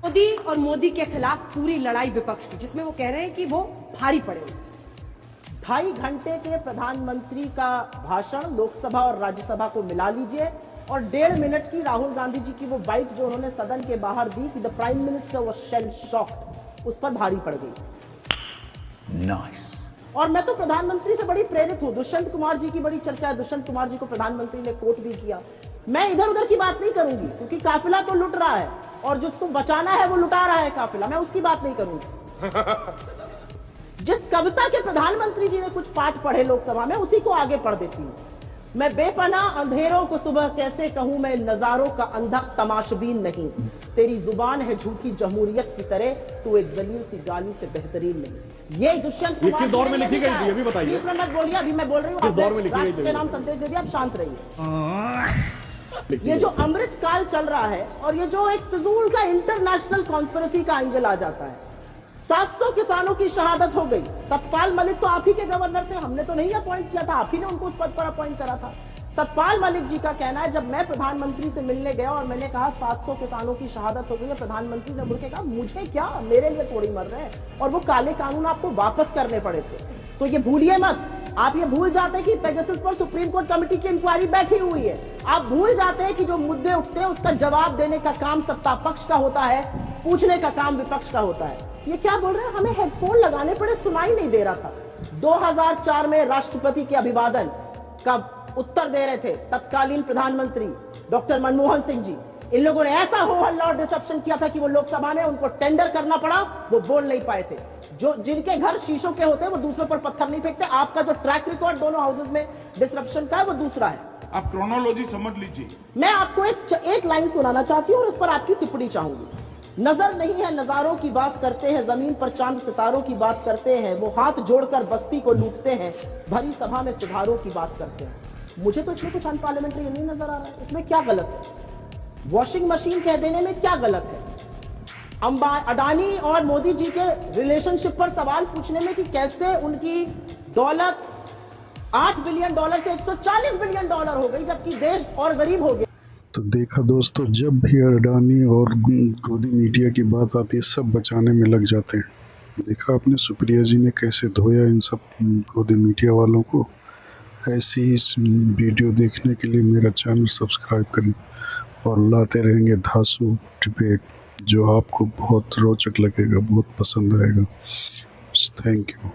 मोदी और मोदी के खिलाफ पूरी लड़ाई विपक्ष की, जिसमें वो कह रहे हैं कि वो भारी पड़ेंगे। 2.5 घंटे के प्रधानमंत्री का भाषण लोकसभा और राज्यसभा को मिला लीजिए और 1.5 मिनट की राहुल गांधी जी की वो बाइट जो उन्होंने सदन के बाहर दी कि the prime minister was shell shocked, उस पर भारी पड़ गई। नाइस। और मैं तो प्रधानमंत्री से बड़ी प्रेरित हूं। दुष्यंत कुमार जी की बड़ी चर्चा है, दुष्यंत कुमार जी को प्रधानमंत्री ने कोट भी किया। मैं इधर उधर की बात नहीं करूंगी क्योंकि काफिला तो लुट रहा है और जिसको बचाना है वो लुटा रहा है काफिला, मैं उसकी बात नहीं करूंगी। जिस कविता के प्रधानमंत्री जी ने कुछ पाठ पढ़े लोकसभा में, उसी को आगे पढ़ देती हूं। मैं बेपनाह अंधेरों को सुबह कैसे कहूं, मैं नजारों का अंधा तमाशबीन नहीं। तेरी जुबान है झूठी जमहूरियत की तरह, तू एक जलील सी गाली से बेहतरीन नहीं। ये दुष्यंत कुमार किस दौर में लिखी गई थी, ये भी बताइए। बीच में मत बोलिए, अभी मैं बोल रही हूँ। किस दौर में लिखी गई थी? के नाम संदेश दे दिया, आप शांत रहिए। ये जो अमृत काल चल रहा है और ये जो एक फिजूल का इंटरनेशनल कॉन्स्पिरेसी का एंगल आ जाता है। 700 किसानों की शहादत हो गई। सतपाल मलिक तो आप ही के गवर्नर थे, हमने तो नहीं अपॉइंट किया था, आप ही ने उनको उस पद पर अपॉइंट करा था। सतपाल मलिक जी का कहना है, जब मैं प्रधानमंत्री से मिलने गया और मैंने कहा 700 किसानों की शहादत हो गई है, प्रधानमंत्री ने मुड़ के कहा मुझे क्या, मेरे लिए थोड़ी मर रहे हैं, और वो काले कानून आपको वापस करने पड़े थे। तो ये भूलिए मत, आप ये भूल जाते हैं कि पेगासस पर सुप्रीम कोर्ट कमेटी की इंक्वायरी बैठी हुई है। आप भूल जाते हैं कि जो मुद्दे उठते हैं उसका जवाब देने का काम सत्ता पक्ष का होता है, पूछने का काम विपक्ष का होता है। ये क्या बोल रहे हैं, हमें हेडफोन लगाने पड़े, सुनाई नहीं दे रहा था। 2004 में राष्ट्रपति के अभिवादन का उत्तर दे रहे थे तत्कालीन प्रधानमंत्री डॉक्टर मनमोहन सिंह जी। इन लोगों ने ऐसा हो हल्ला और डिसरप्शन किया था कि वो लोकसभा में उनको टेंडर करना पड़ा, वो बोल नहीं पाए थे। जो जिनके घर शीशों के होते हैं वो दूसरों पर पत्थर नहीं फेंकते। आपका जो ट्रैक रिकॉर्ड दोनों हाउसेज में डिसरप्शन का है वो दूसरा है। आप क्रोनोलॉजी समझ लीजिए। मैं आपको एक लाइन सुनाना चाहती हूँ और इस पर आपकी टिप्पणी चाहूंगी। नजर नहीं है नजारों की बात करते हैं, जमीन पर चांद सितारों की बात करते हैं, वो हाथ जोड़कर बस्ती को लूटते हैं, भरी सभा में सुधारों की बात करते हैं। मुझे तो इसमें कुछ अनपार्लियामेंट्री नहीं नजर आ रहा है। इसमें क्या गलत है? वॉशिंग मशीन कह देने में क्या गलत है? अडानी और मोदी जी के रिलेशनशिप पर सवाल पूछने में कि कैसे उनकी दौलत $8 बिलियन से $140 बिलियन हो गई जबकि देश और गरीब हो गया। तो देखा दोस्तों, जब भी अडानी और गोदी मीडिया की बात आती है सब बचाने में लग जाते हैं। देखा आपने सुप्रिया जी ने कैसे धोया इन सब गोदी मीडिया वालों को। ऐसी ही वीडियो देखने के लिए मेरा चैनल सब्सक्राइब करें और लाते रहेंगे धांसू डिबेट, जो आपको बहुत रोचक लगेगा, बहुत पसंद आएगा। Thank you.